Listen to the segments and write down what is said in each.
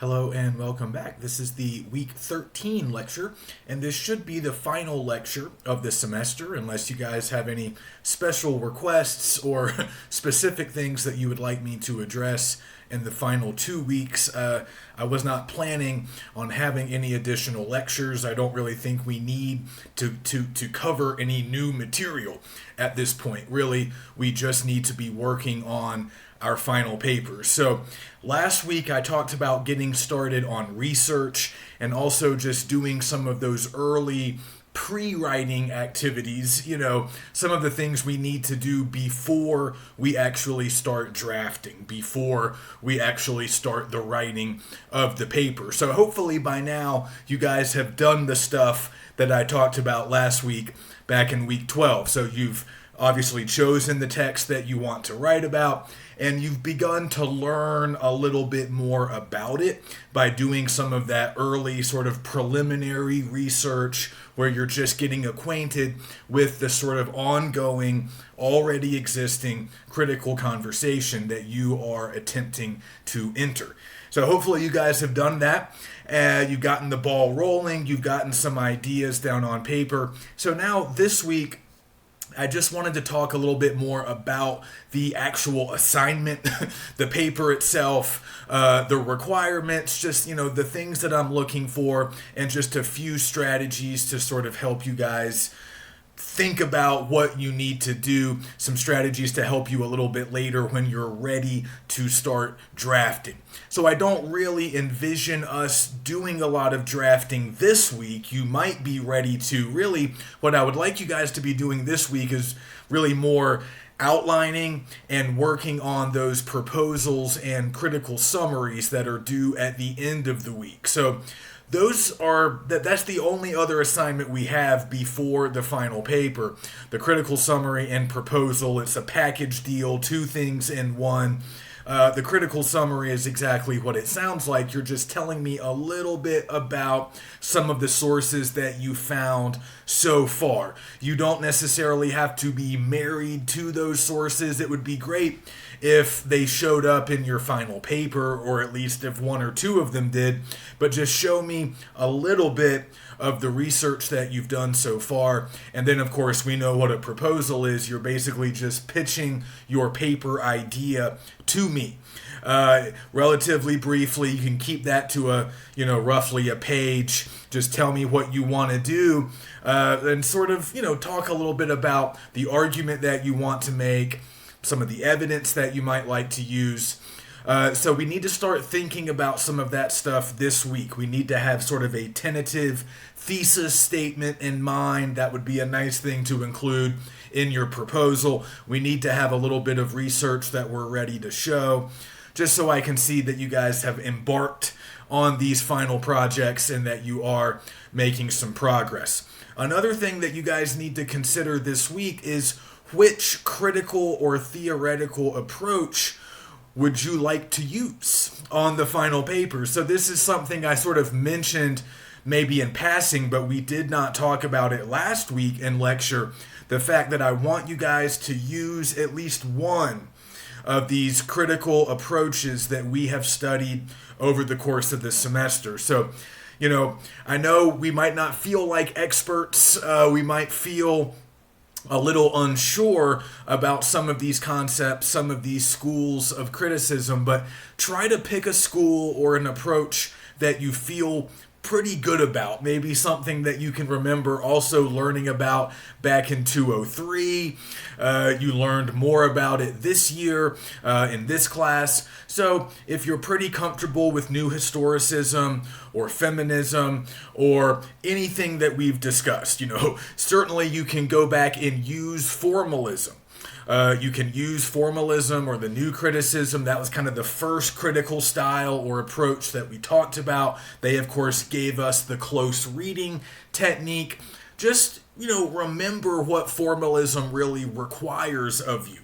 Hello and welcome back. This is the week 13 lecture, and this should be the final lecture of the semester, unless you guys have any special requests or specific things that you would like me to address in the final 2 weeks. I was not planning on having any additional lectures. I don't really think we need to cover any new material at this point. Really, we just need to be working on our final papers. So last week I talked about getting started on research and also just doing some of those early pre-writing activities, some of the things we need to do before we actually start drafting, before we actually start the writing of the paper. So hopefully by now you guys have done the stuff that I talked about last week back in week 12. So you've obviously chosen the text that you want to write about, and you've begun to learn a little bit more about it by doing some of that early sort of preliminary research where you're just getting acquainted with the sort of ongoing, already existing critical conversation that you are attempting to enter. So hopefully you guys have done that. You've gotten the ball rolling. You've gotten some ideas down on paper. So now this week, I just wanted to talk a little bit more about the actual assignment, the paper itself, the requirements, just, the things that I'm looking for, and just a few strategies to sort of help you guys think about what you need to do, some strategies to help you a little bit later when you're ready to start drafting. So I don't really envision us doing a lot of drafting this week. You might be ready to. Really, what I would like you guys to be doing this week is really more outlining and working on those proposals and critical summaries that are due at the end of the week. So that's the only other assignment we have before the final paper. The critical summary and proposal, it's a package deal, two things in one. The critical summary is exactly what it sounds like. You're just telling me a little bit about some of the sources that you found so far. You don't necessarily have to be married to those sources. It would be great if they showed up in your final paper, or at least if one or two of them did, but just show me a little bit of the research that you've done so far. And then, of course, we know what a proposal is. You're basically just pitching your paper idea to me. Relatively briefly, you can keep that to roughly a page. Just tell me what you want to do, and sort of, talk a little bit about the argument that you want to make, some of the evidence that you might like to use. So we need to start thinking about some of that stuff this week. We need to have sort of a tentative thesis statement in mind. That would be a nice thing to include in your proposal. We need to have a little bit of research that we're ready to show, just so I can see that you guys have embarked on these final projects and that you are making some progress. Another thing that you guys need to consider this week is which critical or theoretical approach would you like to use on the final paper? So this is something I sort of mentioned maybe in passing, but we did not talk about it last week in lecture. The fact that I want you guys to use at least one of these critical approaches that we have studied over the course of the semester. So, I know we might not feel like experts. We might feel a little unsure about some of these concepts, some of these schools of criticism, but try to pick a school or an approach that you feel pretty good about. Maybe something that you can remember also learning about back in 203. You learned more about it this year in this class. So if you're pretty comfortable with new historicism or feminism or anything that we've discussed, certainly you can go back and use formalism. You can use formalism or the new criticism. That was kind of the first critical style or approach that we talked about. They, of course, gave us the close reading technique. Just, remember what formalism really requires of you.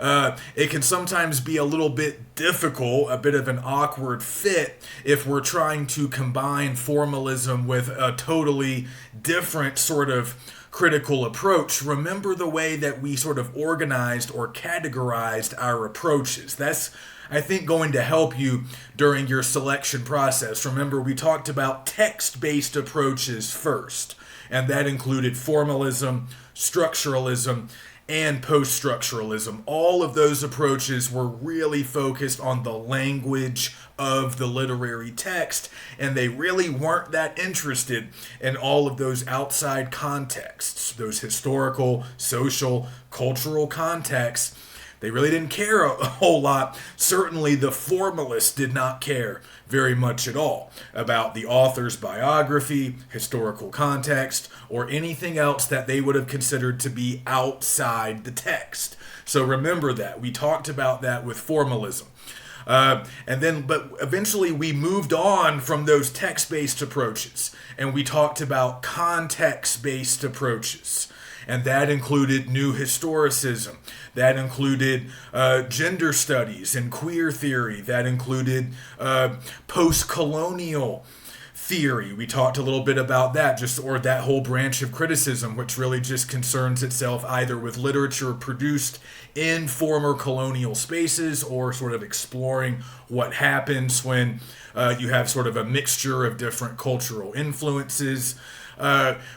It can sometimes be a little bit difficult, a bit of an awkward fit, if we're trying to combine formalism with a totally different sort of critical approach. Remember the way that we sort of organized or categorized our approaches. That's, I think, going to help you during your selection process. Remember, we talked about text-based approaches first, and that included formalism, structuralism, and post-structuralism. All of those approaches were really focused on the language of the literary text, and they really weren't that interested in all of those outside contexts, those historical, social, cultural contexts. They really didn't care a whole lot. Certainly the formalists did not care very much at all about the author's biography, historical context, or anything else that they would have considered to be outside the text. So remember that. We talked about that with formalism. But eventually we moved on from those text-based approaches, and we talked about context-based approaches. And that included new historicism. That included gender studies and queer theory. That included post-colonial theory. We talked a little bit about that, or that whole branch of criticism, which really just concerns itself either with literature produced in former colonial spaces or sort of exploring what happens when you have sort of a mixture of different cultural influences.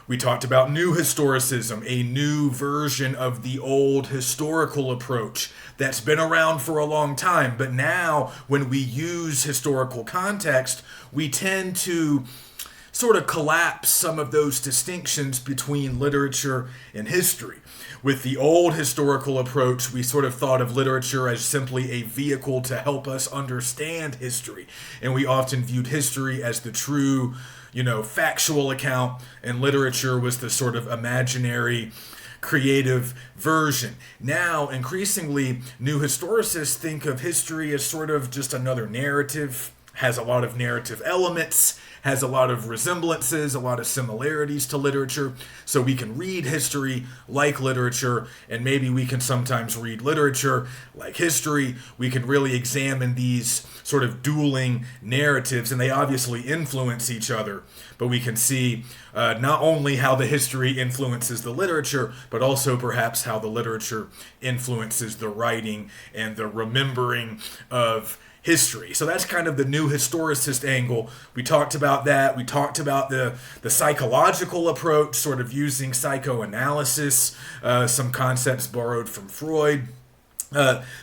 We talked about new historicism, a new version of the old historical approach that's been around for a long time. But now, when we use historical context, we tend to sort of collapse some of those distinctions between literature and history. With the old historical approach, we sort of thought of literature as simply a vehicle to help us understand history. And we often viewed history as the true, factual account, and literature was the sort of imaginary, creative version. Now, increasingly, new historicists think of history as sort of just another narrative, has a lot of narrative elements, has a lot of resemblances, a lot of similarities to literature. So we can read history like literature, and maybe we can sometimes read literature like history. We can really examine these sort of dueling narratives, and they obviously influence each other. But we can see not only how the history influences the literature, but also perhaps how the literature influences the writing and the remembering of history. So that's kind of the new historicist angle. We talked about that. We talked about the psychological approach, sort of using psychoanalysis, some concepts borrowed from Freud.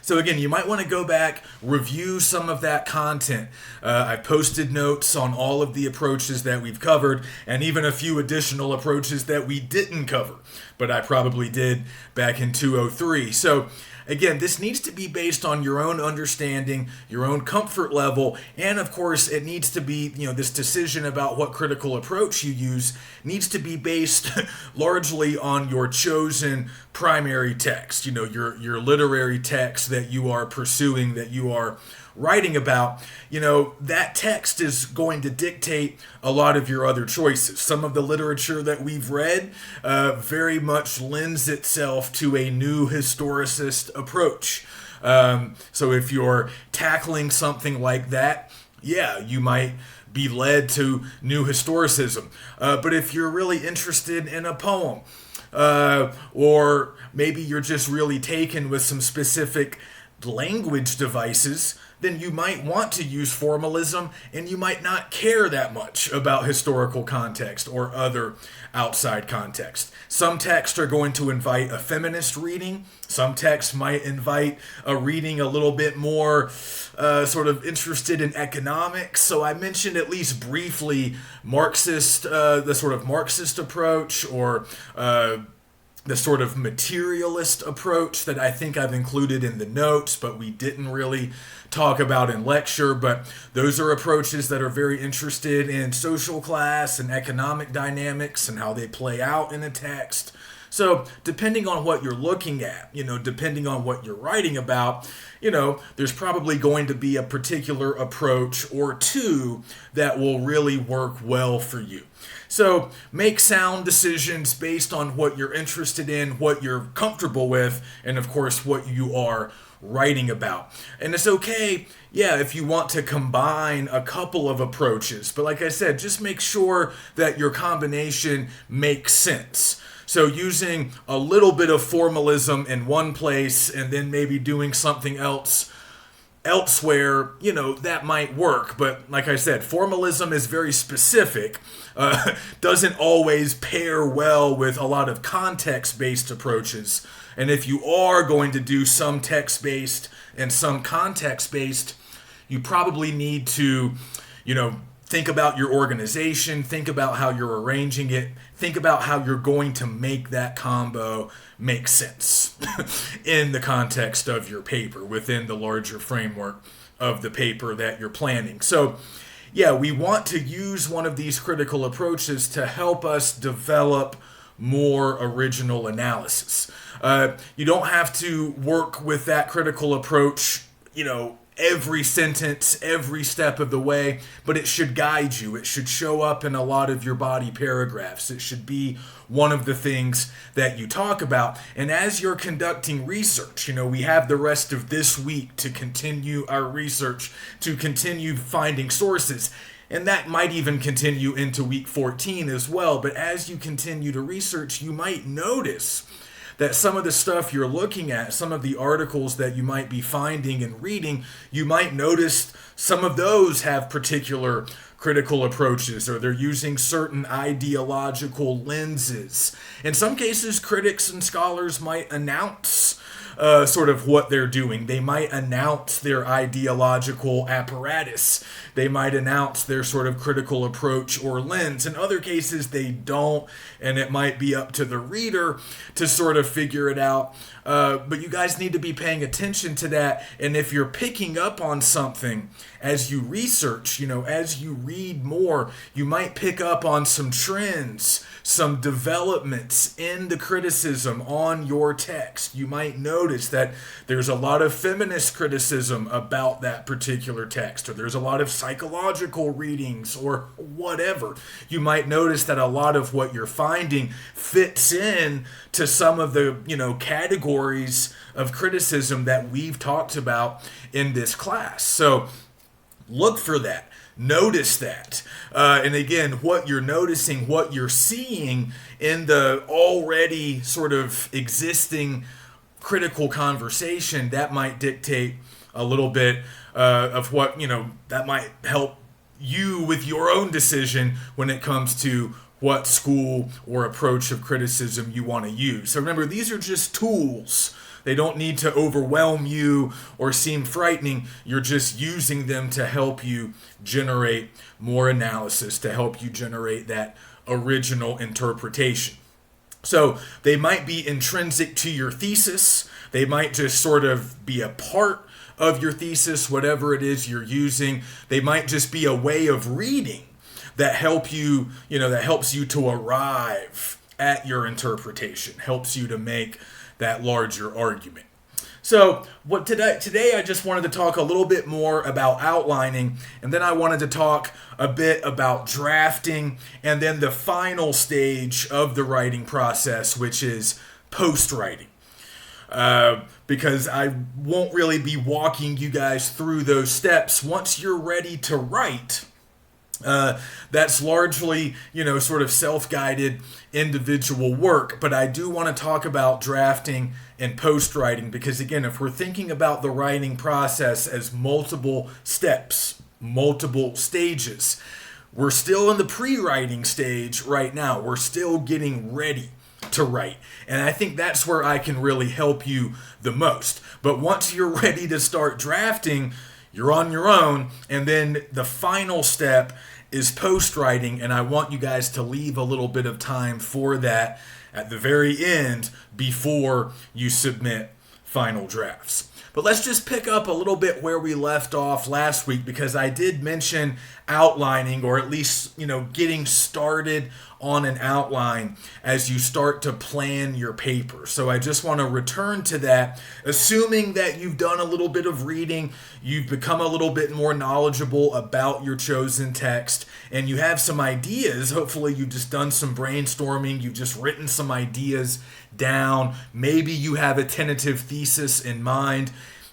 So again, you might want to go back, review some of that content. I've posted notes on all of the approaches that we've covered, and even a few additional approaches that we didn't cover, but I probably did back in 203. So again, this needs to be based on your own understanding, your own comfort level, and of course, it needs to be, this decision about what critical approach you use needs to be based largely on your chosen primary text, your literary text that you are pursuing, that you are writing about. That text is going to dictate a lot of your other choices. Some of the literature that we've read very much lends itself to a new historicist approach. So if you're tackling something like that, you might be led to new historicism. But if you're really interested in a poem, or maybe you're just really taken with some specific language devices, then you might want to use formalism, and you might not care that much about historical context or other outside context. Some texts are going to invite a feminist reading. Some texts might invite a reading a little bit more sort of interested in economics. So I mentioned at least briefly the sort of Marxist approach, or the sort of materialist approach that I think I've included in the notes, but we didn't really talk about in lecture. But those are approaches that are very interested in social class and economic dynamics and how they play out in a text. So depending on what you're looking at, depending on what you're writing about, there's probably going to be a particular approach or two that will really work well for you. So make sound decisions based on what you're interested in, what you're comfortable with, and of course what you are writing about. And it's okay, if you want to combine a couple of approaches. But like I said, just make sure that your combination makes sense. So using a little bit of formalism in one place and then maybe doing something else elsewhere, that might work. But like I said, formalism is very specific, doesn't always pair well with a lot of context-based approaches. And if you are going to do some text-based and some context-based, you probably need to, think about your organization, think about how you're arranging it, think about how you're going to make that combo make sense in the context of your paper, within the larger framework of the paper that you're planning. So, we want to use one of these critical approaches to help us develop more original analysis. You don't have to work with that critical approach, every sentence, every step of the way, but it should guide you. It should show up in a lot of your body paragraphs. It should be one of the things that you talk about. And as you're conducting research, we have the rest of this week to continue our research, to continue finding sources. And that might even continue into week 14 as well. But as you continue to research, you might notice that some of the stuff you're looking at, some of the articles that you might be finding and reading, you might notice some of those have particular critical approaches, or they're using certain ideological lenses. In some cases, critics and scholars might announce sort of what they're doing. They might announce their ideological apparatus. They might announce their sort of critical approach or lens. In other cases, they don't, and it might be up to the reader to sort of figure it out. But you guys need to be paying attention to that. And if you're picking up on something as you research, as you read more, you might pick up on some trends, some developments in the criticism on your text. You might notice that there's a lot of feminist criticism about that particular text, or there's a lot of psychological readings, or whatever. You might notice that a lot of what you're finding fits in to some of the, categories of criticism that we've talked about in this class. So look for that. Notice that. And again, what you're noticing, what you're seeing in the already sort of existing critical conversation, that might dictate a little bit of what, that might help you with your own decision when it comes to what school or approach of criticism you want to use. So remember, these are just tools. They don't need to overwhelm you or seem frightening. You're just using them to help you generate more analysis, to help you generate that original interpretation. So they might be intrinsic to your thesis. They might just sort of be a part of your thesis, whatever it is you're using. They might just be a way of reading that helps you to arrive at your interpretation, helps you to make that larger argument. So today I just wanted to talk a little bit more about outlining, and then I wanted to talk a bit about drafting, and then the final stage of the writing process, which is post-writing. Because I won't really be walking you guys through those steps. Once you're ready to write, that's largely, sort of self-guided individual work. But I do want to talk about drafting and post-writing because, again, if we're thinking about the writing process as multiple steps, multiple stages, we're still in the pre-writing stage right now. We're still getting ready to write. And I think that's where I can really help you the most. But once you're ready to start drafting, you're on your own. And then the final step is post-writing. And I want you guys to leave a little bit of time for that at the very end before you submit final drafts. But let's just pick up a little bit where we left off last week, because I did mention outlining, or at least, getting started on an outline as you start to plan your paper. So I just want to return to that, assuming that you've done a little bit of reading, you've become a little bit more knowledgeable about your chosen text, and you have some ideas. Hopefully you've just done some brainstorming, you've just written some ideas down. Maybe you have a tentative thesis in mind.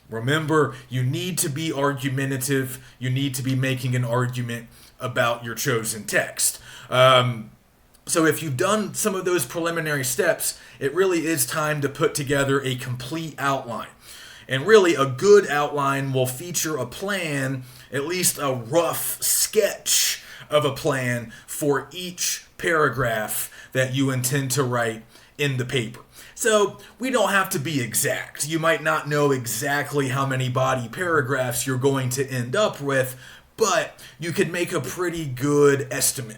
Remember, you need to be argumentative. You need to be making an argument about your chosen text. So if you've done some of those preliminary steps, it really is time to put together a complete outline. And really, a good outline will feature a plan, at least a rough sketch of a plan for each paragraph that you intend to write in the paper. So we don't have to be exact. You might not know exactly how many body paragraphs you're going to end up with, but you could make a pretty good estimate.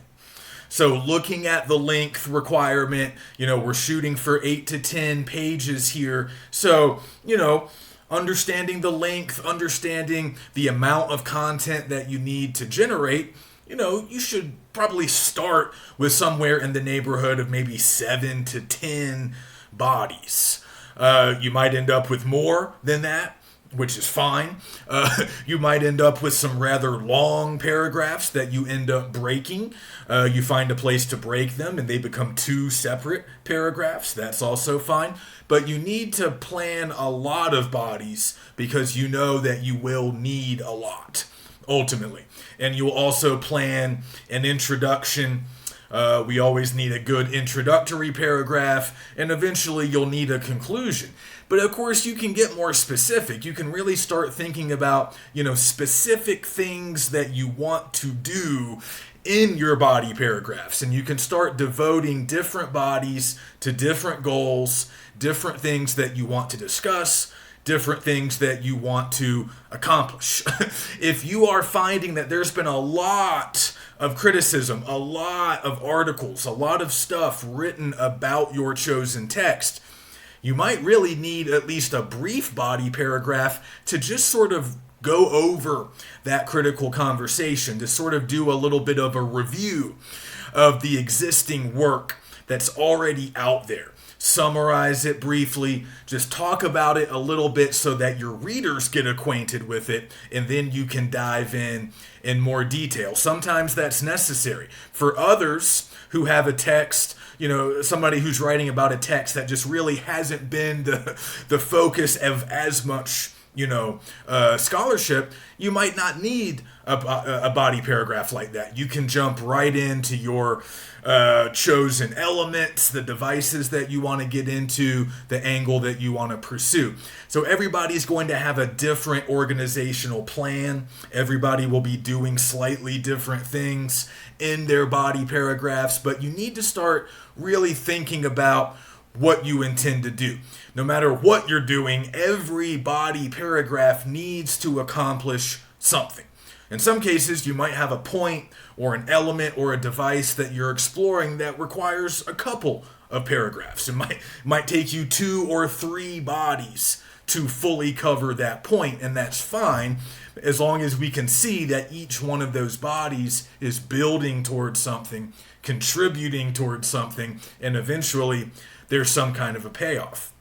So looking at the length requirement, we're shooting for 8 to 10 pages here. So, understanding the length, understanding the amount of content that you need to generate, you should probably start with somewhere in the neighborhood of maybe 7 to 10 bodies. You might end up with more than that, which is fine. You might end up with some rather long paragraphs that you end up breaking. You find a place to break them and they become 2 separate paragraphs. That's also fine. But you need to plan a lot of bodies, because you know that you will need a lot, ultimately. And you'll also plan an introduction. We always need a good introductory paragraph, and eventually you'll need a conclusion. But of course, you can get more specific. You can really start thinking about, specific things that you want to do in your body paragraphs. And you can start devoting different bodies to different goals, different things that you want to discuss, different things that you want to accomplish. If you are finding that there's been a lot of criticism, a lot of articles, a lot of stuff written about your chosen text, you might really need at least a brief body paragraph to just sort of go over that critical conversation, to sort of do a little bit of a review of the existing work that's already out there. Summarize it briefly, just talk about it a little bit so that your readers get acquainted with it, and then you can dive in more detail. Sometimes that's necessary. For others who have a text, somebody who's writing about a text that just really hasn't been the focus of as much, scholarship, you might not need a body paragraph like that. You can jump right into your chosen elements, the devices that you want to get into, the angle that you want to pursue. So everybody's going to have a different organizational plan. Everybody will be doing slightly different things in their body paragraphs, but you need to start really thinking about what you intend to do. No matter what you're doing, every body paragraph needs to accomplish something. In some cases, you might have a point or an element or a device that you're exploring that requires a couple of paragraphs. It might take you 2 or 3 bodies to fully cover that point, and that's fine, as long as we can see that each one of those bodies is building towards something, contributing towards something, and eventually there's some kind of a payoff.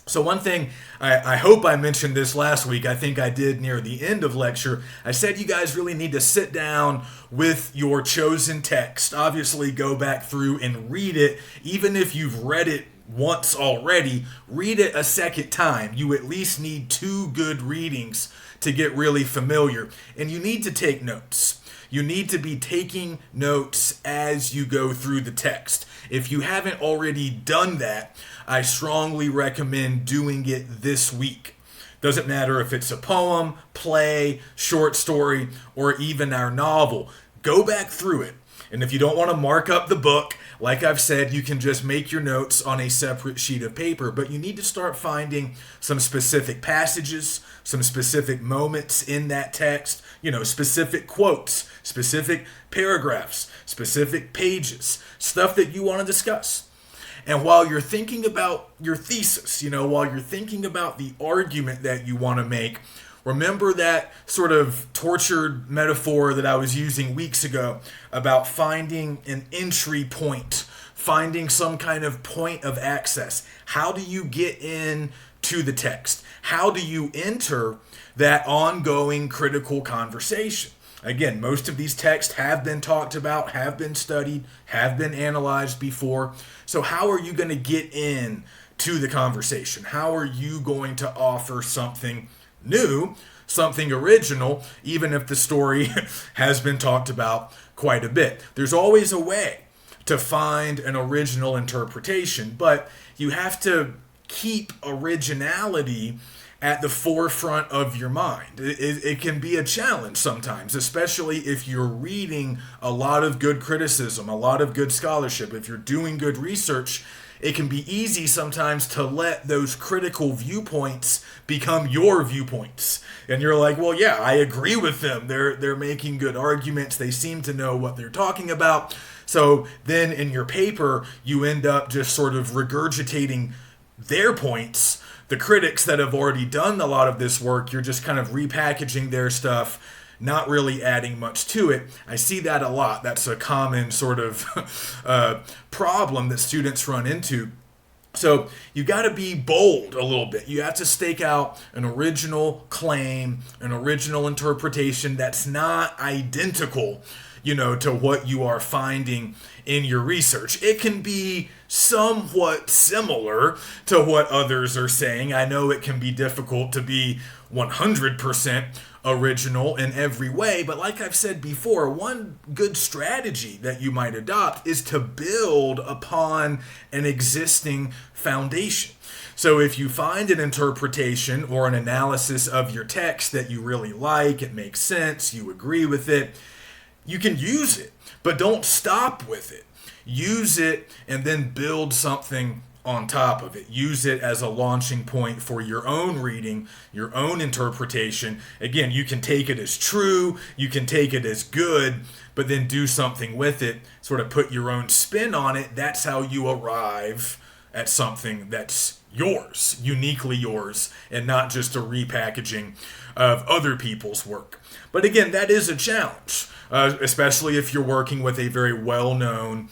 So one thing, I hope I mentioned this last week, I think I did near the end of lecture, I said you guys really need to sit down with your chosen text. Obviously go back through and read it. Even if you've read it once already, read it a second time. You at least need 2 good readings to get really familiar. And you need to take notes. You need to be taking notes as you go through the text. If you haven't already done that, I strongly recommend doing it this week. Doesn't matter if it's a poem, play, short story, or even our novel. Go back through it. And if you don't want to mark up the book, like I've said, you can just make your notes on a separate sheet of paper. But you need to start finding some specific passages, some specific moments in that text, specific quotes, specific paragraphs, specific pages, stuff that you want to discuss. And while you're thinking about your thesis, while you're thinking about the argument that you want to make, remember that sort of tortured metaphor that I was using weeks ago about finding an entry point, finding some kind of point of access. How do you get in to the text? How do you enter that ongoing critical conversation? Again, most of these texts have been talked about, have been studied, have been analyzed before. So how are you going to get in to the conversation? How are you going to offer something new, something original, even if the story has been talked about quite a bit? There's always a way to find an original interpretation, but you have to keep originality at the forefront of your mind. It can be a challenge sometimes, especially if you're reading a lot of good criticism, a lot of good scholarship. If you're doing good research, it can be easy sometimes to let those critical viewpoints become your viewpoints. And you're like, well, yeah, I agree with them. They're making good arguments. They seem to know what they're talking about. So then in your paper, you end up just sort of regurgitating their points. The critics that have already done a lot of this work, you're just kind of repackaging their stuff, not really adding much to it. I see that a lot. That's a common sort of problem that students run into. So you got to be bold a little bit. You have to stake out an original claim, an original interpretation that's not identical, to what you are finding in your research. It can be somewhat similar to what others are saying. I know it can be difficult to be 100% original in every way, but like I've said before, one good strategy that you might adopt is to build upon an existing foundation. So if you find an interpretation or an analysis of your text that you really like, it makes sense, you agree with it, you can use it, but don't stop with it. Use it and then build something on top of it. Use it as a launching point for your own reading, your own interpretation. Again, you can take it as true, you can take it as good, but then do something with it, sort of put your own spin on it. That's how you arrive at something that's yours, uniquely yours, and not just a repackaging of other people's work. But again, that is a challenge, especially if you're working with a very well-known,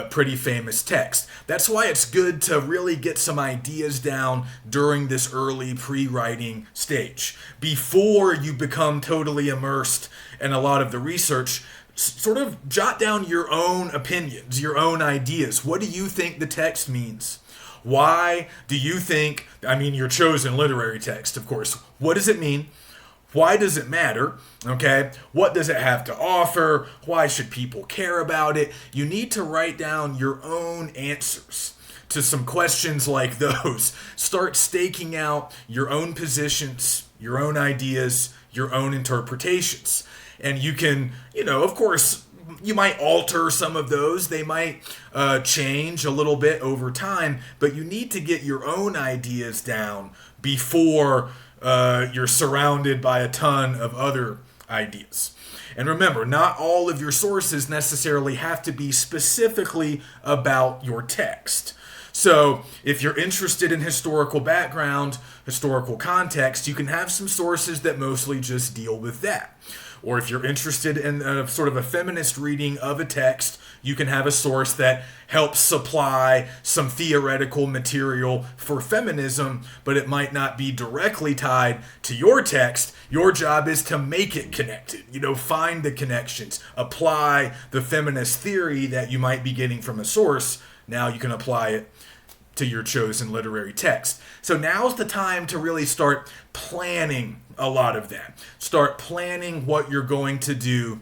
pretty famous text. That's why it's good to really get some ideas down during this early pre-writing stage. Before you become totally immersed in a lot of the research, sort of jot down your own opinions, your own ideas. What do you think the text means? Why do you think, your chosen literary text, of course, what does it mean? Why does it matter? Okay, what does it have to offer? Why should people care about it? You need to write down your own answers to some questions like those. Start staking out your own positions, your own ideas, your own interpretations. And you can, of course, you might alter some of those. They might change a little bit over time, but you need to get your own ideas down before you're surrounded by a ton of other ideas. And remember, not all of your sources necessarily have to be specifically about your text. So if you're interested in historical background, historical context, you can have some sources that mostly just deal with that. Or if you're interested in sort of a feminist reading of a text, you can have a source that helps supply some theoretical material for feminism, but it might not be directly tied to your text. Your job is to make it connected. Find the connections, apply the feminist theory that you might be getting from a source. Now you can apply it to your chosen literary text. So now's the time to really start planning a lot of that. Start planning what you're going to do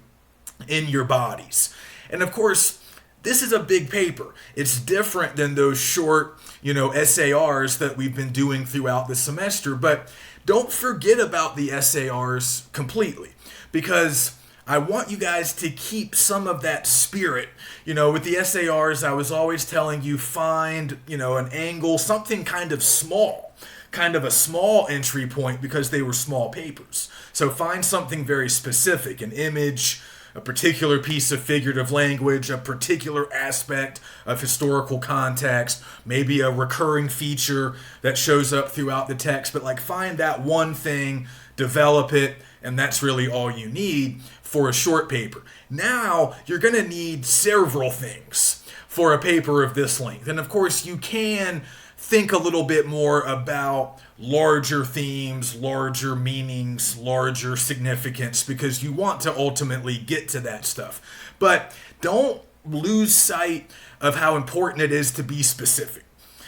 in your bodies. And of course, this is a big paper. It's different than those short, SARs that we've been doing throughout the semester, but don't forget about the SARs completely, because I want you guys to keep some of that spirit. With the SARs, I was always telling you, find, an angle, something kind of a small entry point, because they were small papers. So find something very specific, an image, a particular piece of figurative language, a particular aspect of historical context, maybe a recurring feature that shows up throughout the text, but like find that one thing, develop it, and that's really all you need for a short paper. Now you're going to need several things for a paper of this length. And of course, you can think a little bit more about larger themes, larger meanings, larger significance, because you want to ultimately get to that stuff. But don't lose sight of how important it is to be specific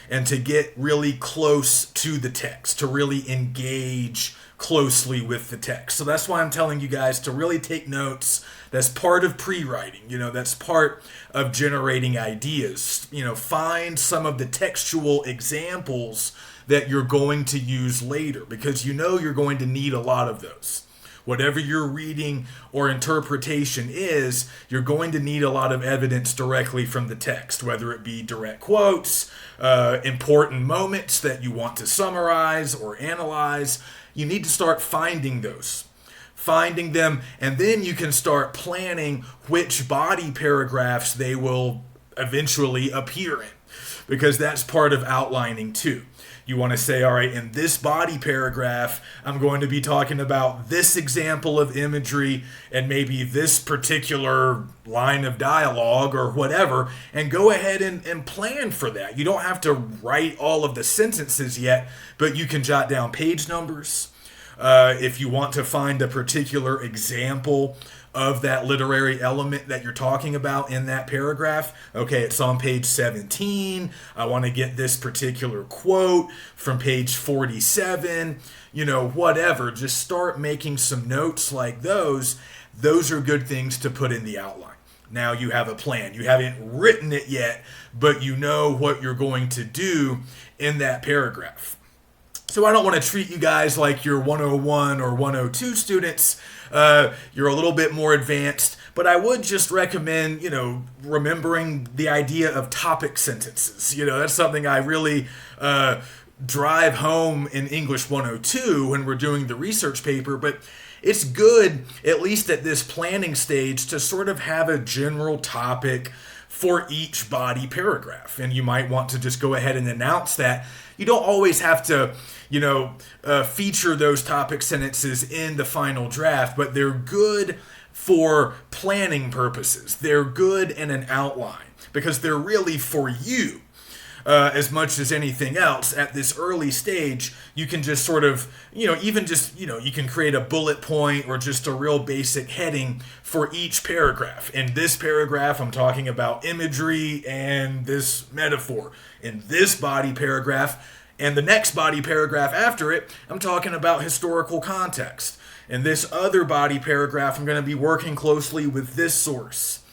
and to get really close to the text, to really engage closely with the text. So that's why I'm telling you guys to really take notes. That's part of pre-writing, that's part of generating ideas. Find some of the textual examples that you're going to use later, because you're going to need a lot of those. Whatever your reading or interpretation is, you're going to need a lot of evidence directly from the text, whether it be direct quotes, important moments that you want to summarize or analyze. You need to start finding them, and then you can start planning which body paragraphs they will eventually appear in, because that's part of outlining too. You want to say, all right, in this body paragraph, I'm going to be talking about this example of imagery and maybe this particular line of dialogue or whatever, and go ahead and plan for that. You don't have to write all of the sentences yet, but you can jot down page numbers. If you want to find a particular example of that literary element that you're talking about in that paragraph, okay, it's on page 17. I want to get this particular quote from page 47, whatever. Just start making some notes like those. Those are good things to put in the outline. Now you have a plan. You haven't written it yet, but you know what you're going to do in that paragraph. So I don't want to treat you guys like you're 101 or 102 students. You're a little bit more advanced, but I would just recommend, remembering the idea of topic sentences. That's something I really drive home in English 102 when we're doing the research paper, but it's good, at least at this planning stage, to sort of have a general topic for each body paragraph. And you might want to just go ahead and announce that. You don't always have to, feature those topic sentences in the final draft, but they're good for planning purposes. They're good in an outline because they're really for you. As much as anything else, at this early stage, you can just sort of, you can create a bullet point or just a real basic heading for each paragraph. In this paragraph, I'm talking about imagery and this metaphor. In this body paragraph, and the next body paragraph after it, I'm talking about historical context. In this other body paragraph, I'm going to be working closely with this source.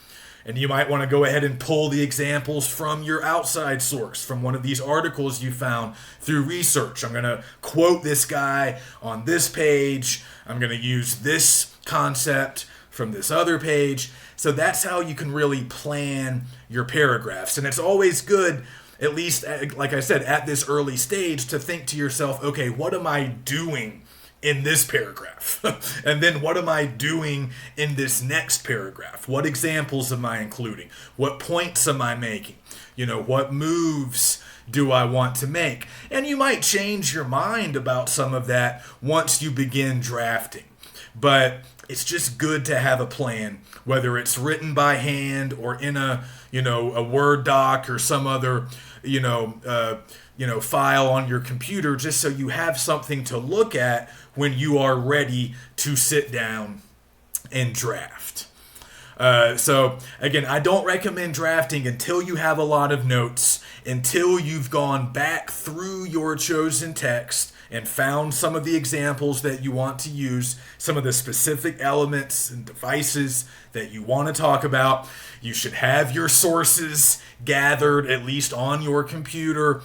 And you might want to go ahead and pull the examples from your outside source, from one of these articles you found through research. I'm going to quote this guy on this page. I'm going to use this concept from this other page. So that's how you can really plan your paragraphs. And it's always good, at least, like I said, at this early stage, to think to yourself, okay, what am I doing in this paragraph? And then what am I doing in this next paragraph? What examples am I including? What points am I making? What moves do I want to make? And you might change your mind about some of that once you begin drafting. But it's just good to have a plan, whether it's written by hand or in a Word doc or some other, file on your computer, just so you have something to look at when you are ready to sit down and draft. So again, I don't recommend drafting until you have a lot of notes, until you've gone back through your chosen text and found some of the examples that you want to use, some of the specific elements and devices that you want to talk about. You should have your sources gathered, at least on your computer.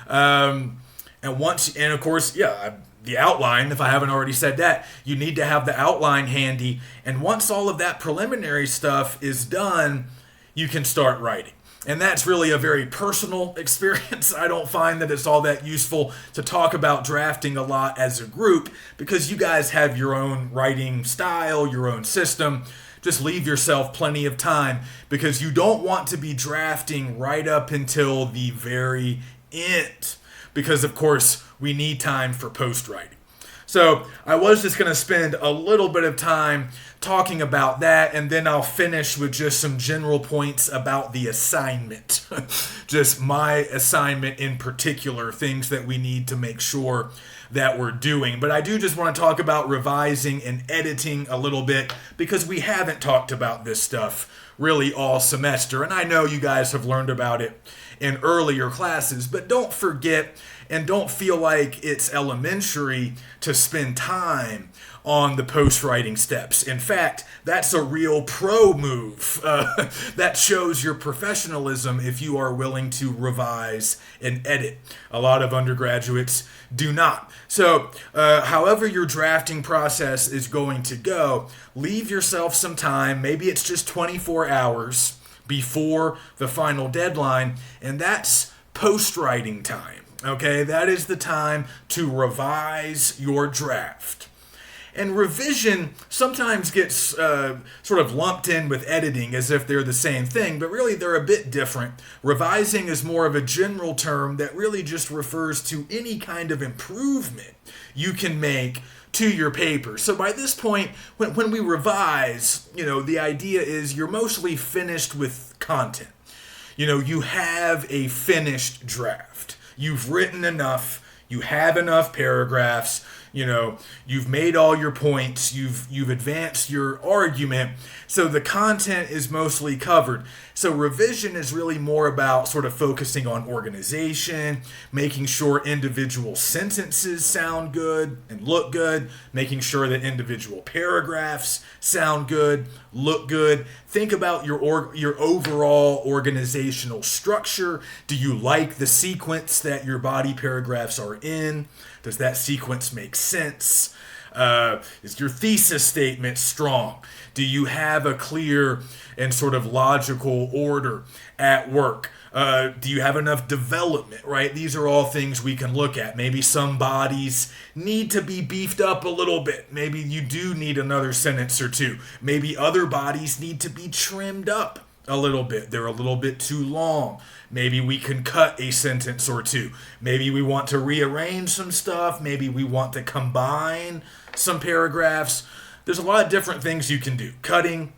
And of course, the outline, if I haven't already said that, you need to have the outline handy. And once all of that preliminary stuff is done, you can start writing. And that's really a very personal experience. I don't find that it's all that useful to talk about drafting a lot as a group, because you guys have your own writing style, your own system. just leave yourself plenty of time, because you don't want to be drafting right up until the very end, because of course we need time for post writing. So I was just going to spend a little bit of time talking about that, and then I'll finish with just some general points about the assignment. Just my assignment in particular, things that we need to make sure that we're doing. But I do just want to talk about revising and editing a little bit, because we haven't talked about this stuff really all semester. And I know you guys have learned about it in earlier classes, but don't forget and don't feel like it's elementary to spend time on the post-writing steps. In fact, that's a real pro move. That shows your professionalism if you are willing to revise and edit. A lot of undergraduates do not. So, however your drafting process is going to go, leave yourself some time. Maybe it's just 24 hours before the final deadline, and that's post-writing time. Okay, that is the time to revise your draft. And revision sometimes gets sort of lumped in with editing as if they're the same thing, but really they're a bit different. Revising is more of a general term that really just refers to any kind of improvement you can make to your paper. So by this point, when we revise, the idea is you're mostly finished with content. You have a finished draft. You've written enough. You have enough paragraphs. You've made all your points. You've advanced your argument. So the content is mostly covered. So revision is really more about sort of focusing on organization, making sure individual sentences sound good and look good, making sure that individual paragraphs sound good, look good. Think about your overall organizational structure. Do you like the sequence that your body paragraphs are in? Does that sequence make sense? Is your thesis statement strong? Do you have a clear and sort of logical order at work? Do you have enough development, right? These are all things we can look at. Maybe some bodies need to be beefed up a little bit. Maybe you do need another sentence or two. Maybe other bodies need to be trimmed up a little bit. They're a little bit too long. Maybe we can cut a sentence or two. Maybe we want to rearrange some stuff. Maybe we want to combine some paragraphs. There's a lot of different things you can do. Cutting,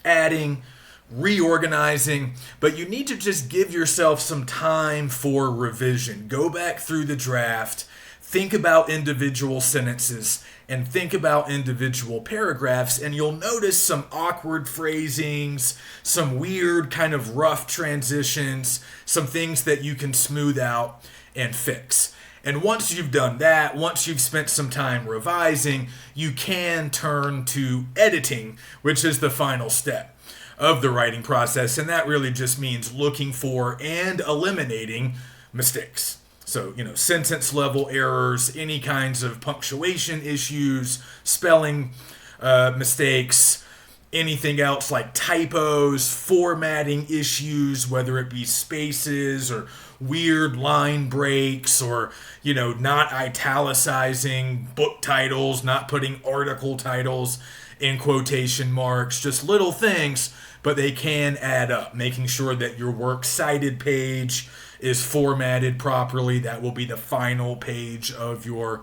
adding, reorganizing, but you need to just give yourself some time for revision. Go back through the draft, think about individual sentences, and think about individual paragraphs, and you'll notice some awkward phrasings, some weird kind of rough transitions, some things that you can smooth out and fix. And once you've done that, once you've spent some time revising, you can turn to editing, which is the final step of the writing process, and that really just means looking for and eliminating mistakes. So, sentence level errors, any kinds of punctuation issues, spelling mistakes, anything else like typos, formatting issues, whether it be spaces or weird line breaks or, not italicizing book titles, not putting article titles in quotation marks, just little things, but they can add up. Making sure that your works cited page is formatted properly. That will be the final page of your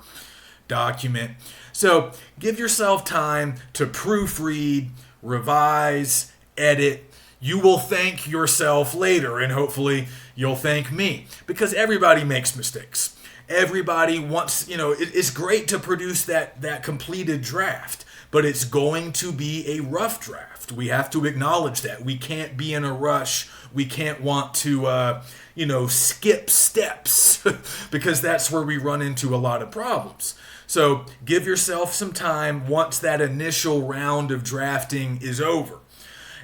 document. So give yourself time to proofread, revise, edit. You will thank yourself later, and hopefully you'll thank me, because everybody makes mistakes. Everybody wants, it's great to produce that completed draft, but it's going to be a rough draft. We have to acknowledge that. We can't be in a rush. We can't want to, skip steps because that's where we run into a lot of problems. So give yourself some time once that initial round of drafting is over.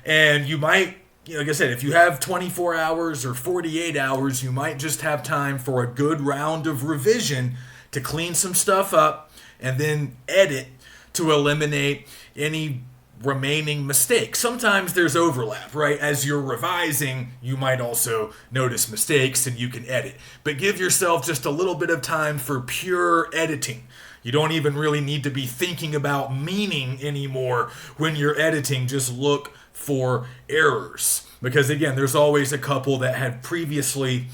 And you might, like I said, if you have 24 hours or 48 hours, you might just have time for a good round of revision to clean some stuff up and then edit to eliminate any remaining mistakes. Sometimes there's overlap, right? As you're revising, you might also notice mistakes and you can edit. But give yourself just a little bit of time for pure editing. You don't even really need to be thinking about meaning anymore when you're editing. Just look for errors. Because again, there's always a couple that had previously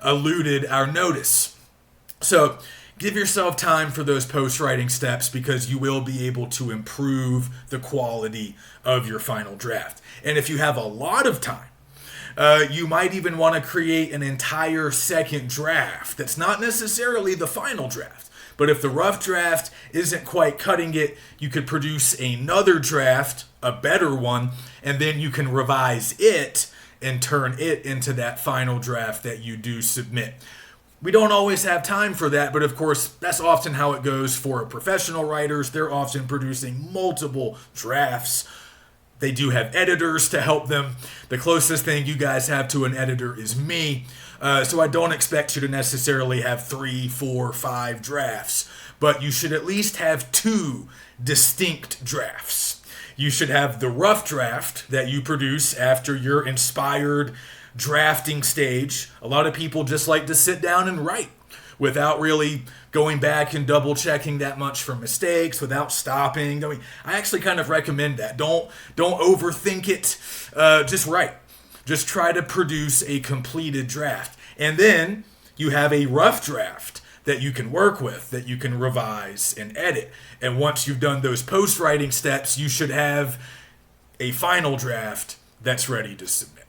eluded our notice. So give yourself time for those post-writing steps because you will be able to improve the quality of your final draft. And if you have a lot of time, you might even want to create an entire second draft that's not necessarily the final draft. But if the rough draft isn't quite cutting it, you could produce another draft, a better one, and then you can revise it and turn it into that final draft that you do submit. We don't always have time for that, but of course, that's often how it goes for professional writers. They're often producing multiple drafts. They do have editors to help them. The closest thing you guys have to an editor is me. So I don't expect you to necessarily have 3, 4, 5 drafts, but you should at least have 2 distinct drafts. You should have the rough draft that you produce after your inspired drafting stage. A lot of people just like to sit down and write without really going back and double checking that much for mistakes, without stopping. I mean, I actually kind of recommend that. Don't overthink it. Just write. Just try to produce a completed draft. And then you have a rough draft that you can work with, that you can revise and edit. And once you've done those post-writing steps, you should have a final draft that's ready to submit.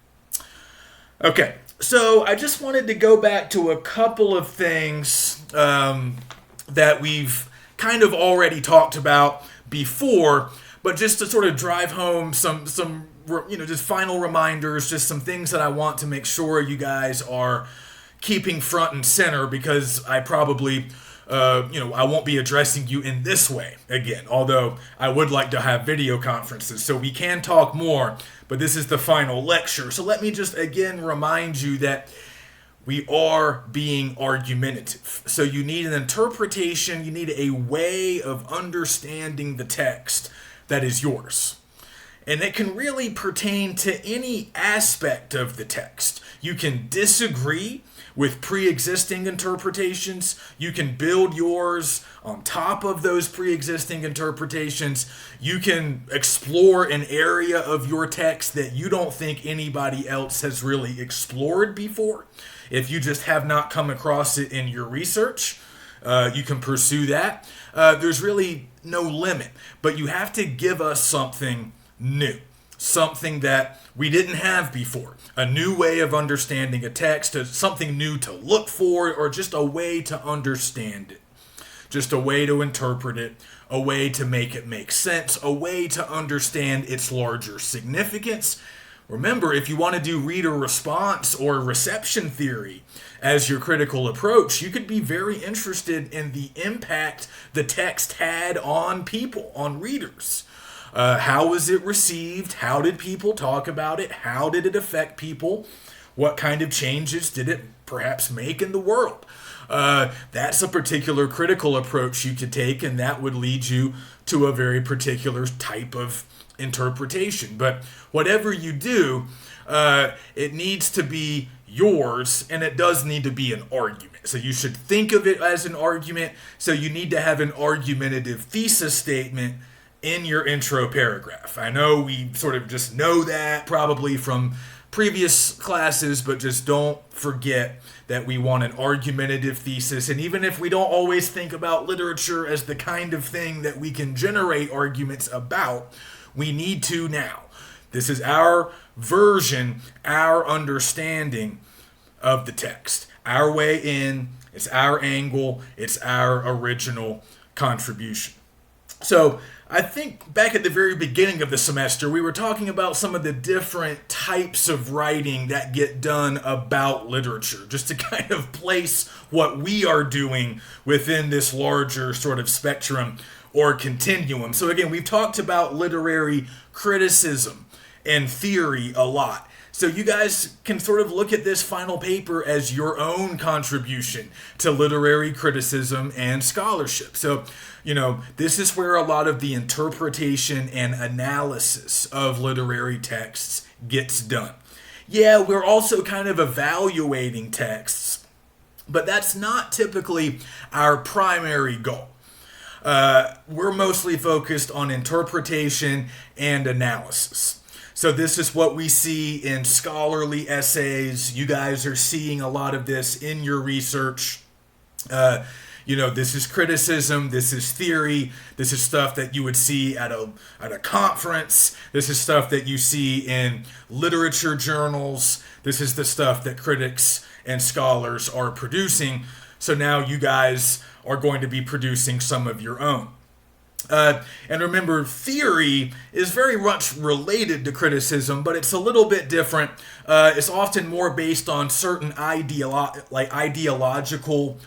Okay, so I just wanted to go back to a couple of things that we've kind of already talked about before, but just to sort of drive home some just final reminders, just some things that I want to make sure you guys are keeping front and center, because I probably, I won't be addressing you in this way again, although I would like to have video conferences, so we can talk more, but this is the final lecture. So let me just again remind you that we are being argumentative. So you need an interpretation, you need a way of understanding the text that is yours. And it can really pertain to any aspect of the text. You can disagree with pre-existing interpretations. You can build yours on top of those pre-existing interpretations. You can explore an area of your text that you don't think anybody else has really explored before. If you just have not come across it in your research, you can pursue that. There's really no limit, but you have to give us something new, something that we didn't have before, a new way of understanding a text, something new to look for, or just a way to understand it, just a way to interpret it, a way to make it make sense, a way to understand its larger significance. Remember, if you want to do reader response or reception theory as your critical approach, you could be very interested in the impact the text had on people, on readers. How was it received? How did people talk about it? How did it affect people? What kind of changes did it perhaps make in the world? That's a particular critical approach you could take, and that would lead you to a very particular type of interpretation. But whatever you do, it needs to be yours, and it does need to be an argument. So you should think of it as an argument. So you need to have an argumentative thesis statement in your intro paragraph. I know we sort of just know that probably from previous classes, but just don't forget that we want an argumentative thesis. And even if we don't always think about literature as the kind of thing that we can generate arguments about, we need to now. This is our version, our understanding of the text. Our way in, it's our angle, it's our original contribution. So I think back at the very beginning of the semester, we were talking about some of the different types of writing that get done about literature, just to kind of place what we are doing within this larger sort of spectrum or continuum. So again, we've talked about literary criticism and theory a lot. So you guys can sort of look at this final paper as your own contribution to literary criticism and scholarship. So, this is where a lot of the interpretation and analysis of literary texts gets done. Yeah, we're also kind of evaluating texts, but that's not typically our primary goal. we're mostly focused on interpretation and analysis. So this is what we see in scholarly essays. You guys are seeing a lot of this in your research. This is criticism, this is theory, this is stuff that you would see at a conference, this is stuff that you see in literature journals, this is the stuff that critics and scholars are producing. So now you guys are going to be producing some of your own. And remember, theory is very much related to criticism, but it's a little bit different. It's often more based on certain ideological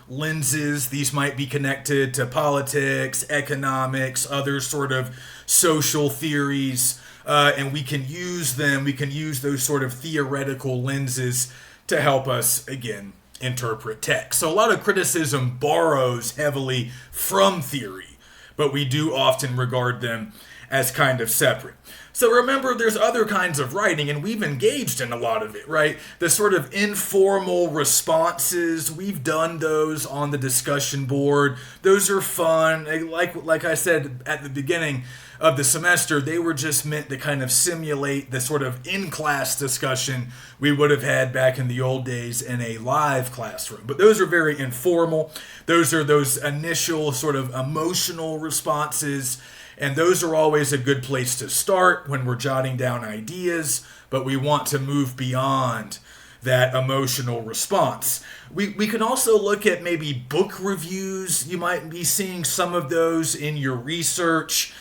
lenses. These might be connected to politics, economics, other sort of social theories, and we can use them. We can use those sort of theoretical lenses to help us, again, interpret text. So a lot of criticism borrows heavily from theory, but we do often regard them as kind of separate. So remember, there's other kinds of writing, and we've engaged in a lot of it, right? The sort of informal responses, we've done those on the discussion board. Those are fun. Like I said at the beginning of the semester, they were just meant to kind of simulate the sort of in-class discussion we would have had back in the old days in a live classroom. But those are very informal. Those are those initial sort of emotional responses, and those are always a good place to start when we're jotting down ideas, but we want to move beyond that emotional response. We can also look at maybe book reviews. You might be seeing some of those in your research.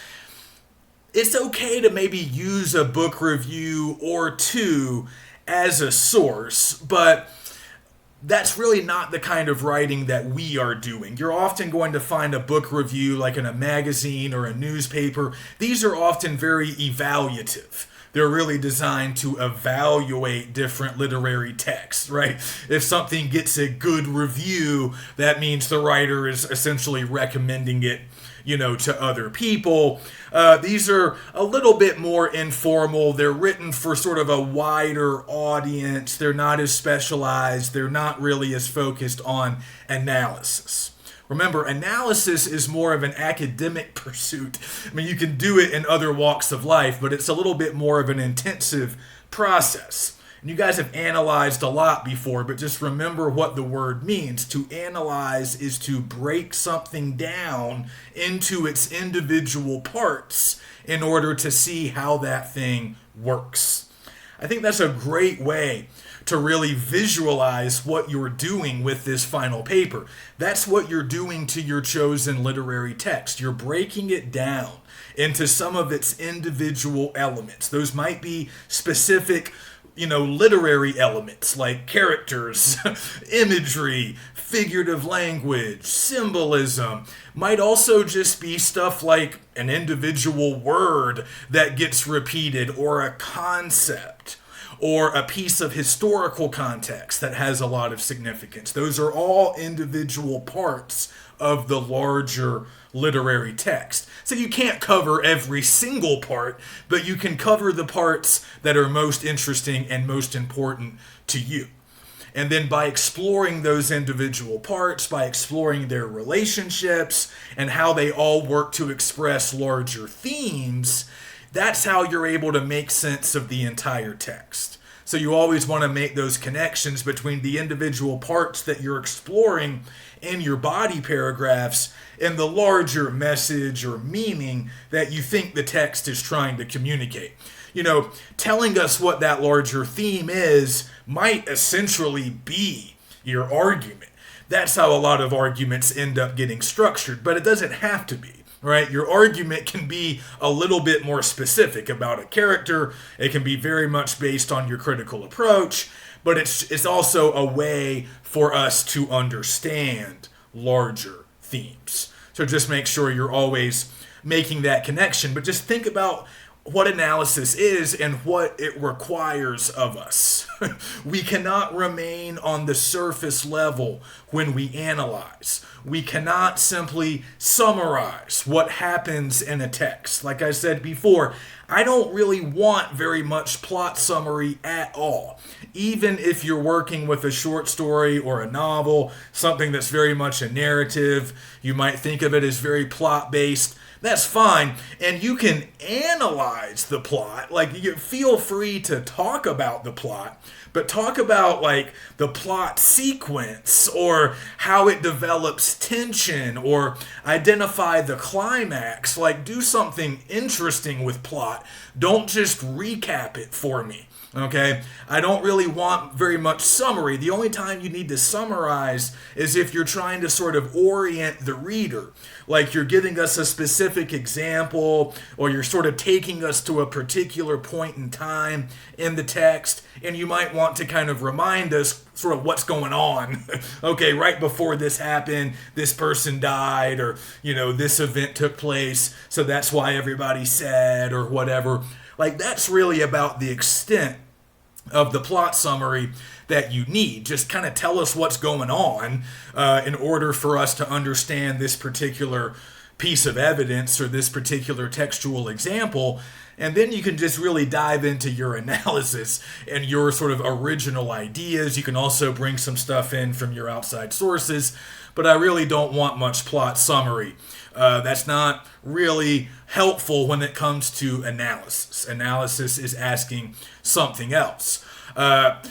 It's okay to maybe use a book review or two as a source, but that's really not the kind of writing that we are doing. You're often going to find a book review like in a magazine or a newspaper. These are often very evaluative. They're really designed to evaluate different literary texts, right? If something gets a good review, that means the writer is essentially recommending it, to other people. These are a little bit more informal. They're written for sort of a wider audience. They're not as specialized. They're not really as focused on analysis. Remember, analysis is more of an academic pursuit. I mean, you can do it in other walks of life, but it's a little bit more of an intensive process. And you guys have analyzed a lot before, but just remember what the word means. To analyze is to break something down into its individual parts in order to see how that thing works. I think that's a great way to really visualize what you're doing with this final paper. That's what you're doing to your chosen literary text. You're breaking it down into some of its individual elements. Those might be specific literary elements like characters, imagery, figurative language, symbolism. Might also just be stuff like an individual word that gets repeated, or a concept, or a piece of historical context that has a lot of significance. Those are all individual parts of the larger literary text. So you can't cover every single part, but you can cover the parts that are most interesting and most important to you. And then by exploring those individual parts, by exploring their relationships and how they all work to express larger themes, that's how you're able to make sense of the entire text. So you always want to make those connections between the individual parts that you're exploring in your body paragraphs and the larger message or meaning that you think the text is trying to communicate. Telling us what that larger theme is might essentially be your argument. That's how a lot of arguments end up getting structured, but it doesn't have to be. Right? Your argument can be a little bit more specific about a character. It can be very much based on your critical approach, but it's also a way for us to understand larger themes. So just make sure you're always making that connection. But just think about what analysis is and what it requires of us. We cannot remain on the surface level when we analyze. We cannot simply summarize what happens in a text. Like I said before, I don't really want very much plot summary at all. Even if you're working with a short story or a novel, something that's very much a narrative, you might think of it as very plot based. That's fine, and you can analyze the plot. Like, you feel free to talk about the plot, but talk about like the plot sequence or how it develops tension or identify the climax. Like, do something interesting with plot. Don't just recap it for me. Okay, I don't really want very much summary. The only time you need to summarize is if you're trying to sort of orient the reader. Like, you're giving us a specific example, or you're sort of taking us to a particular point in time in the text, and you might want to kind of remind us sort of what's going on. Okay, right before this happened, this person died, or, this event took place, so that's why everybody's sad, or whatever. Like, that's really about the extent of the plot summary that you need. Just kind of tell us what's going on in order for us to understand this particular piece of evidence or this particular textual example. And then you can just really dive into your analysis and your sort of original ideas. You can also bring some stuff in from your outside sources, but I really don't want much plot summary. That's not really helpful when it comes to analysis. Analysis is asking something else.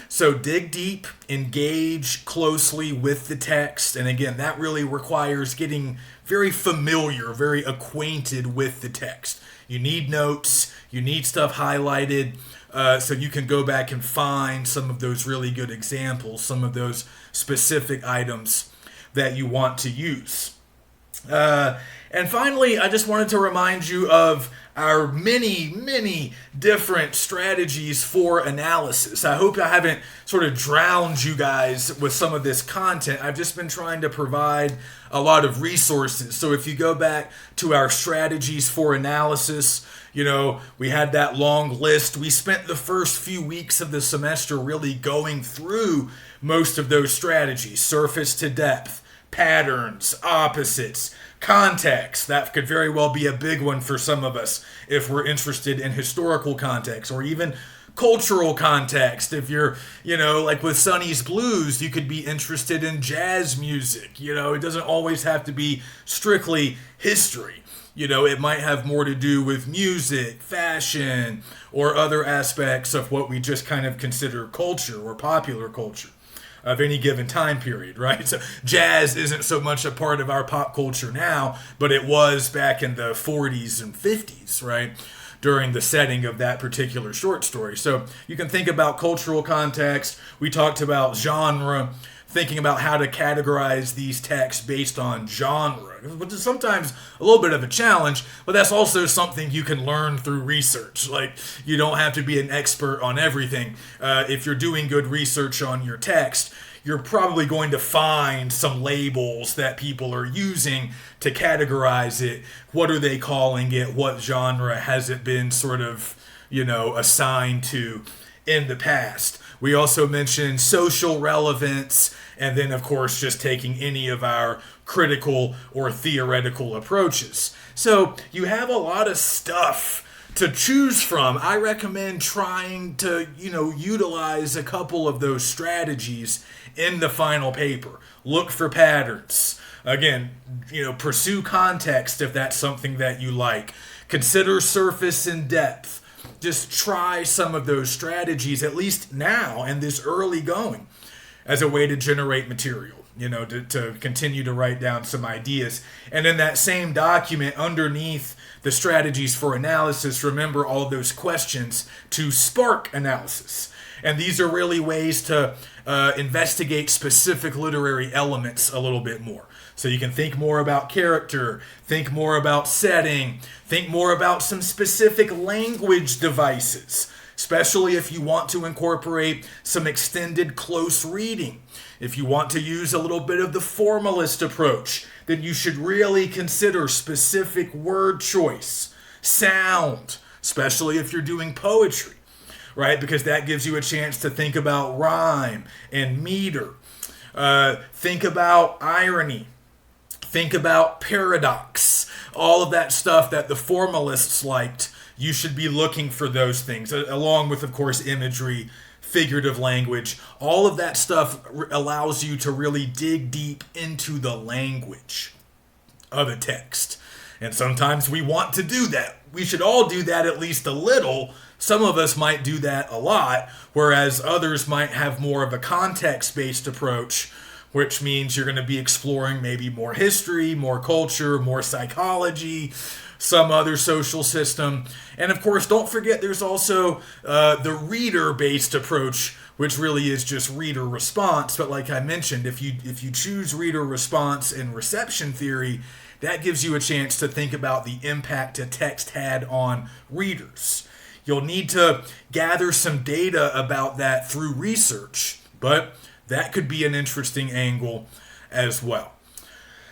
So dig deep, engage closely with the text, and again, that really requires getting very familiar, very acquainted with the text. You need notes, you need stuff highlighted, so you can go back and find some of those really good examples, some of those specific items that you want to use. And finally, I just wanted to remind you of our many different strategies for analysis. I hope I haven't sort of drowned you guys with some of this content. I've just been trying to provide a lot of resources. So if you go back to our strategies for analysis, we had that long list. We spent the first few weeks of the semester really going through most of those strategies: surface to depth, patterns, opposites, context. That could very well be a big one for some of us if we're interested in historical context, or even cultural context. If you're, like with Sonny's Blues, you could be interested in jazz music. It doesn't always have to be strictly history. It might have more to do with music, fashion, or other aspects of what we just kind of consider culture or popular culture of any given time period, right? So jazz isn't so much a part of our pop culture now, but it was back in the 40s and 50s, right? During the setting of that particular short story. So you can think about cultural context. We talked about genre, thinking about how to categorize these texts based on genre, which is sometimes a little bit of a challenge, but that's also something you can learn through research. Like, you don't have to be an expert on everything. If you're doing good research on your text, you're probably going to find some labels that people are using to categorize it. What are they calling it? What genre has it been sort of, assigned to in the past? We also mentioned social relevance, and then, of course, just taking any of our critical or theoretical approaches. So you have a lot of stuff to choose from. I recommend trying to, utilize a couple of those strategies in the final paper. Look for patterns. Again, pursue context if that's something that you like. Consider surface and depth. Just try some of those strategies, at least now in this early going, as a way to generate material, to continue to write down some ideas. And in that same document, underneath the strategies for analysis, remember all those questions to spark analysis. And these are really ways to investigate specific literary elements a little bit more. So you can think more about character, think more about setting, think more about some specific language devices, especially if you want to incorporate some extended close reading. If you want to use a little bit of the formalist approach, then you should really consider specific word choice, sound, especially if you're doing poetry, right? Because that gives you a chance to think about rhyme and meter. Think about irony. Think about paradox. All of that stuff that the formalists liked. You should be looking for those things, along with, of course, imagery, figurative language. All of that stuff allows you to really dig deep into the language of a text. And sometimes we want to do that. We should all do that at least a little. Some of us might do that a lot, whereas others might have more of a context-based approach, which means you're going to be exploring maybe more history, more culture, more psychology, some other social system. And of course, don't forget there's also the reader-based approach, which really is just reader response. But like I mentioned, if you choose reader response and reception theory, that gives you a chance to think about the impact a text had on readers. You'll need to gather some data about that through research, but that could be an interesting angle as well.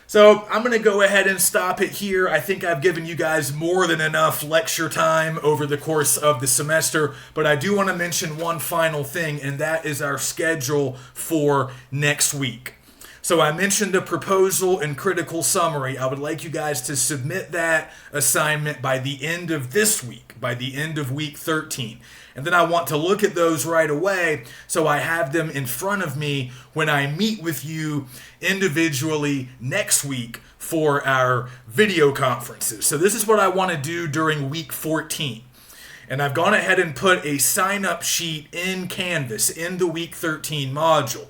So I'm going to go ahead and stop it here. I think I've given you guys more than enough lecture time over the course of the semester, but I do want to mention one final thing, and that is our schedule for next week. So I mentioned a proposal and critical summary. I would like you guys to submit that assignment by the end of this week, by the end of week 13. And then I want to look at those right away so I have them in front of me when I meet with you individually next week for our video conferences. So this is what I want to do during week 14. And I've gone ahead and put a sign-up sheet in Canvas in the week 13 module.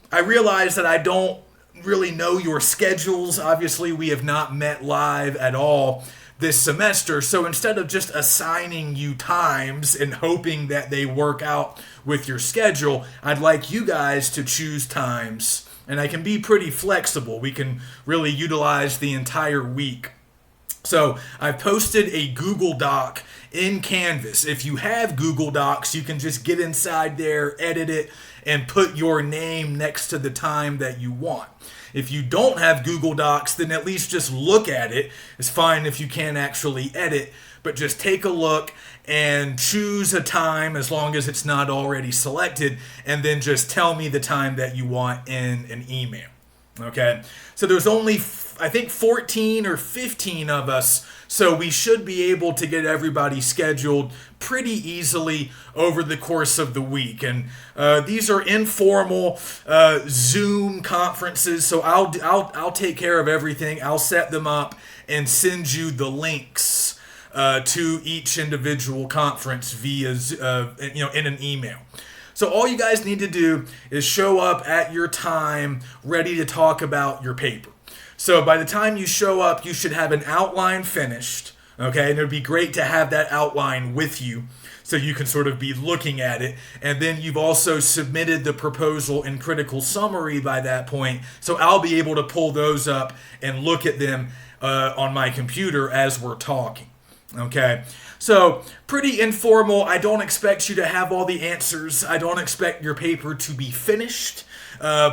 I realize that I don't really know your schedules. Obviously, we have not met live at all this semester. So instead of just assigning you times and hoping that they work out with your schedule, I'd like you guys to choose times. And I can be pretty flexible. We can really utilize the entire week. So I posted a Google Doc in Canvas. If you have Google Docs, you can just get inside there, edit it, and put your name next to the time that you want. If you don't have Google Docs, then at least just look at it. It's fine if you can't actually edit, but just take a look and choose a time as long as it's not already selected, and then just tell me the time that you want in an email. Okay? So there's only, I think, 14 or 15 of us, so we should be able to get everybody scheduled pretty easily over the course of the week. And these are informal Zoom conferences, so I'll take care of everything. I'll set them up and send you the links to each individual conference via in an email. So all you guys need to do is show up at your time ready to talk about your paper. So by the time you show up, you should have an outline finished, okay? And it would be great to have that outline with you so you can sort of be looking at it. And then you've also submitted the proposal and critical summary by that point, so I'll be able to pull those up and look at them on my computer as we're talking, okay? So pretty informal. I don't expect you to have all the answers. I don't expect your paper to be finished.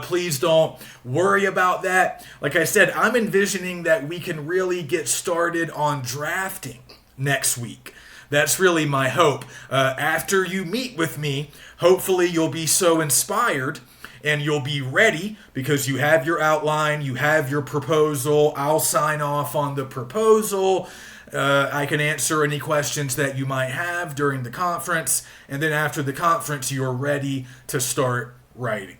Please don't worry about that. Like I said, I'm envisioning that we can really get started on drafting next week. That's really my hope. After you meet with me, hopefully you'll be so inspired and you'll be ready because you have your outline, you have your proposal. I'll sign off on the proposal. I can answer any questions that you might have during the conference. And then after the conference, you're ready to start writing.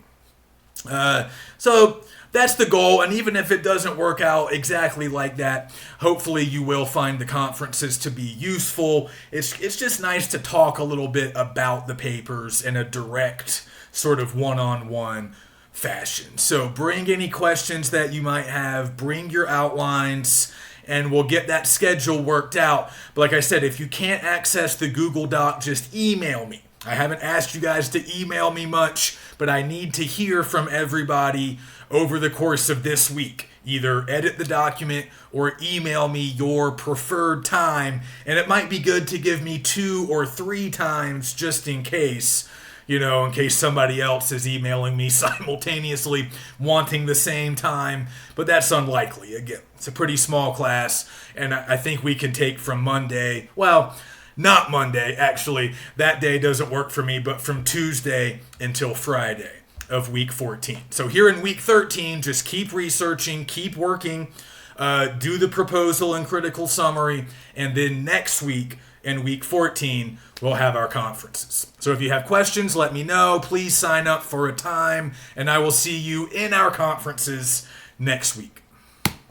So that's the goal, and even if it doesn't work out exactly like that, hopefully you will find the conferences to be useful. It's just nice to talk a little bit about the papers in a direct sort of one-on-one fashion. So bring any questions that you might have, bring your outlines, and we'll get that schedule worked out. But like I said, if you can't access the Google Doc, just email me. I haven't asked you guys to email me much, but I need to hear from everybody over the course of this week. Either edit the document or email me your preferred time. And it might be good to give me 2 or 3 times just in case, in case somebody else is emailing me simultaneously wanting the same time. But that's unlikely. Again, it's a pretty small class, and I think we can take from Monday. Well, not Monday, actually. That day doesn't work for me, but from Tuesday until Friday of week 14. So here in week 13, just keep researching, keep working, do the proposal and critical summary, and then next week in week 14, we'll have our conferences. So if you have questions, let me know. Please sign up for a time, and I will see you in our conferences next week.